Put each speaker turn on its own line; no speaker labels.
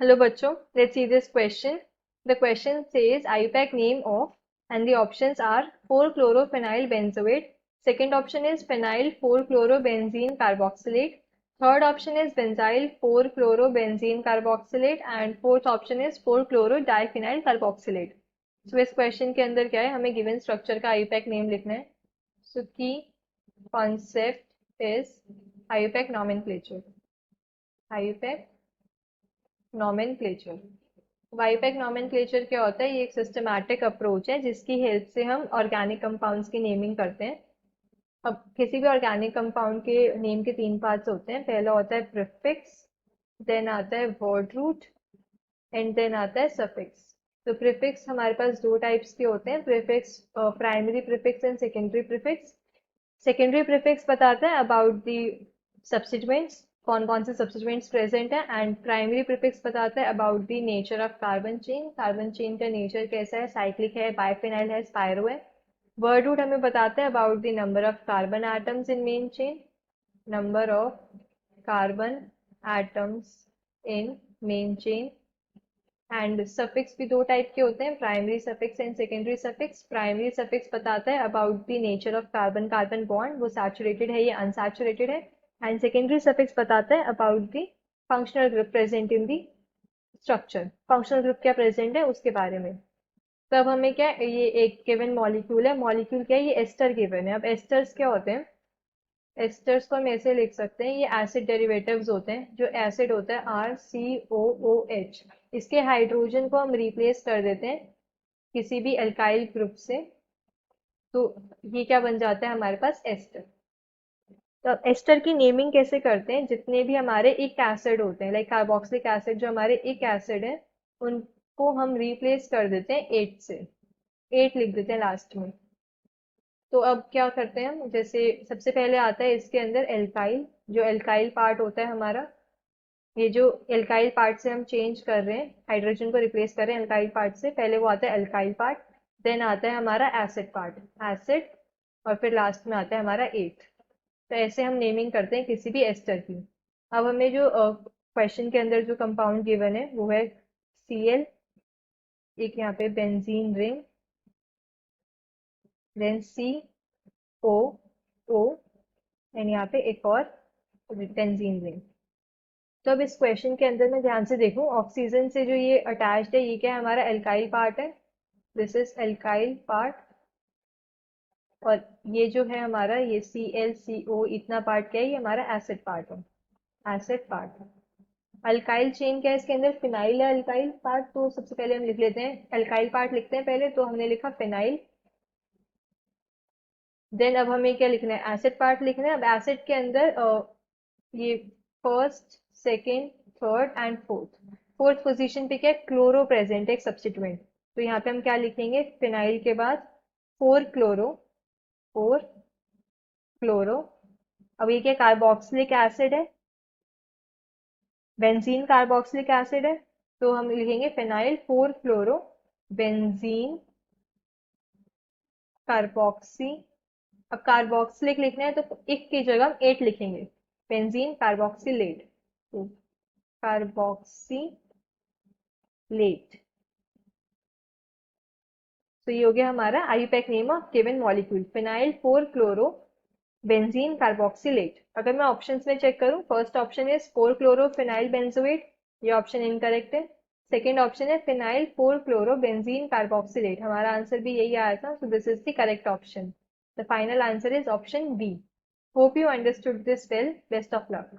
Hello bachcho, let's see this question. The question says IUPAC name of, and the options are 4-chlorophenyl benzoate. Second option is phenyl 4-chlorobenzene carboxylate. Third option is benzyl 4-chlorobenzene carboxylate and fourth option is 4-chlorodiphenyl carboxylate. So इस question के अंदर क्या है, हमें given structure का IUPAC name लिखना है. So key concept is IUPAC nomenclature. IUPAC nomenclature. IUPAC nomenclature क्या होता है? ये एक सिस्टमैटिक अप्रोच है जिसकी हेल्प से हम ऑर्गेनिक कंपाउंड्स की नेमिंग करते हैं. अब किसी भी ऑर्गेनिक कंपाउंड के नेम के तीन पार्ट्स होते हैं. पहला होता है प्रीफिक्स, देन आता है वर्ड रूट एंड देन आता है सफिक्स. तो प्रीफिक्स हमारे पास दो टाइप्स के होते हैं, prefix primary prefix and secondary prefix. Secondary prefix बताता है अबाउट दी सब्स्टिट्यूएंट्स, कौन कौन से सब्स्टिट्यूएंट्स प्रेजेंट है. एंड प्राइमरी प्रीफिक्स बताता है about the nature of carbon chain, carbon chain का नेचर कैसा है, साइक्लिक है, बाइफिनाइल है, स्पाइरो है. वर्ड रूट हमें बताता है about the number of carbon atoms in main chain, number of carbon atoms in main chain. And suffix भी दो टाइप के होते हैं, primary suffix and secondary suffix. Primary suffix बताता है about the nature of carbon carbon bond, वो saturated है या अनसैचुरेटेड है. एंड सेकेंडरी सफिक्स बताता है about the functional group present in the structure, functional group क्या प्रेजेंट है उसके बारे में. तब हमें क्या, ये एक गिवन मॉलिक्यूल है, मॉलिक्यूल क्या है, ये एस्टर गिवन है. अब एस्टर्स क्या होते हैं? एस्टर्स को हम ऐसे लिख सकते हैं, ये एसिड डेरिवेटिव्स होते हैं. जो एसिड होता है RCOOH, इसके हाइड्रोजन को हम रिप्लेस कर देते हैं किसी भी एल्काइल ग्रुप से, तो ये क्या बन जाता है हमारे पास, एस्टर. तो अब एस्टर की नेमिंग कैसे करते हैं? जितने भी हमारे एक एसिड होते हैं, लाइक कार्बोक्सिलिक एसिड जो हमारे एक एसिड है, उनको हम रिप्लेस कर देते हैं 8 से, 8 लिख देते हैं लास्ट में. तो अब क्या करते हैं हम, जैसे सबसे पहले आता है इसके अंदर एल्काइल, जो एल्काइल पार्ट होता है हमारा, ये जो एल्काइल पार्ट से हम चेंज कर रहे हैं, हाइड्रोजन को रिप्लेस कर रहे हैं एल्काइल पार्ट से, पहले वो आता है एल्काइल पार्ट, देन आता है हमारा एसिड पार्ट, एसिड, और फिर लास्ट में आता है हमारा 8. तो ऐसे हम नेमिंग करते हैं किसी भी एस्टर की. अब हमें जो क्वेश्चन के अंदर जो कंपाउंड गिवन है वो है Cl, एक यहाँ पे benzene ring, then COO and यहाँ पे एक और बेंजीन रिंग. तो अब इस क्वेश्चन के अंदर मैं ध्यान से देखूं, ऑक्सीजन से जो ये अटैच्ड है ये क्या है, हमारा एल्काइल पार्ट है. This is alkyl part. और ये जो है हमारा ये ClCO इतना पार्ट क्या है, ये हमारा एसिड पार्ट है, एसिड पार्ट. अल्काइल चेन क्या है इसके अंदर, फिनाइल है अल्काइल पार्ट. तो सबसे पहले हम लिख लेते हैं अल्काइल पार्ट लिखते हैं पहले, तो हमने लिखा फिनाइल. देन अब हमें क्या लिखना है, एसिड पार्ट लिखना है. अब एसिड के अंदर ये first, second, third and fourth, fourth position पे क्या है, क्लोरो प्रेजेंट है, एक सब्स्टिट्यूएंट. तो यहाँ पे हम क्या लिखेंगे, फिनाइल के बाद 4-क्लोरो, 4-क्लोरो. अब ये क्या, कार्बोक्सिलिक एसिड है, बेंजीन कार्बोक्सिलिक एसिड है, तो हम लिखेंगे फिनाइल 4-क्लोरो बेंजीन कार्बोक्सी. अब कार्बोक्सिलिक लिखना है तो एक की जगह हम 8 लिखेंगे, बेंजीन कार्बोक्सिलेट, तो कार्बोक्सिलेट. तो ये हो गया हमारा IUPAC name of given molecule, phenyl 4-क्लोरो बेंजीन कार्बोक्सिलेट. अगर मैं ऑप्शंस में चेक करूं, फर्स्ट ऑप्शन इज 4-क्लोरो फिनाइल बेंजोएट, ये ऑप्शन इनकरेक्ट है. सेकेंड ऑप्शन है फिनाइल 4-क्लोरो बेंजीन कार्बोक्सिलेट, हमारा आंसर भी यही आया था, so this is the correct option. The final answer is option B. Hope you understood this well. Best of luck.